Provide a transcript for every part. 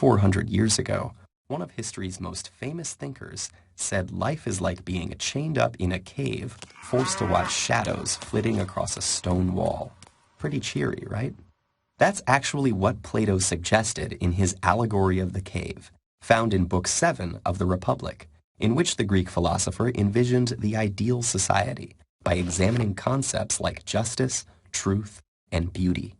2,400 years ago, one of history's most famous thinkers said life is like being chained up in a cave, forced to watch shadows flitting across a stone wall. Pretty cheery, right? That's actually what Plato suggested in his Allegory of the Cave, found in Book 7 of the Republic, in which the Greek philosopher envisioned the ideal society by examining concepts like justice, truth, and beauty.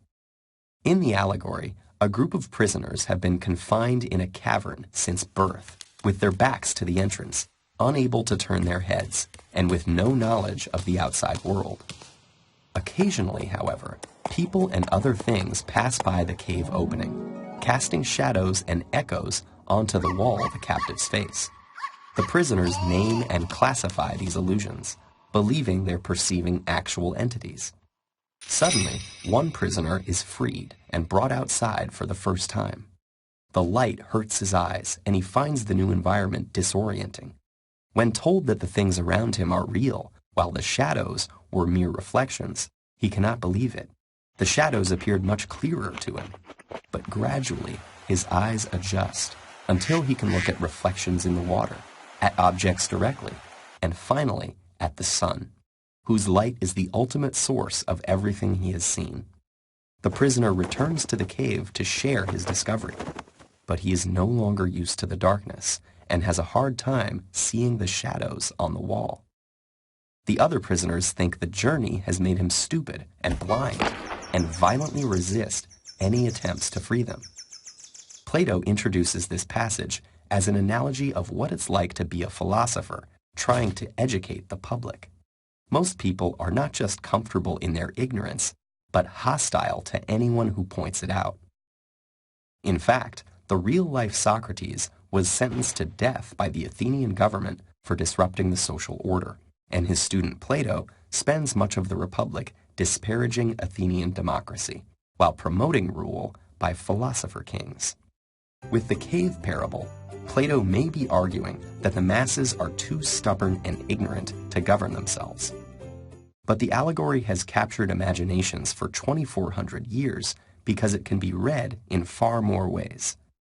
In the allegory, a group of prisoners have been confined in a cavern since birth, with their backs to the entrance, unable to turn their heads, and with no knowledge of the outside world. Occasionally, however, people and other things pass by the cave opening, casting shadows and echoes onto the wall of the captive's face. The prisoners name and classify these illusions, believing they're perceiving actual entities. Suddenly, one prisoner is freed and brought outside for the first time. The light hurts his eyes, and he finds the new environment disorienting. When told that the things around him are real, while the shadows were mere reflections, he cannot believe it. The shadows appeared much clearer to him, but gradually his eyes adjust until he can look at reflections in the water, at objects directly, and finally at the sun, whose light is the ultimate source of everything he has seen. The prisoner returns to the cave to share his discovery, but he is no longer used to the darkness and has a hard time seeing the shadows on the wall. The other prisoners think the journey has made him stupid and blind and violently resist any attempts to free them. Plato introduces this passage as an analogy of what it's like to be a philosopher trying to educate the public. Most people are not just comfortable in their ignorance, but hostile to anyone who points it out. In fact, the real-life Socrates was sentenced to death by the Athenian government for disrupting the social order, and his student Plato spends much of the Republic disparaging Athenian democracy, while promoting rule by philosopher kings. With the cave parable, Plato may be arguing that the masses are too stubborn and ignorant to govern themselves. But the allegory has captured imaginations for 2,400 years because it can be read in far more ways.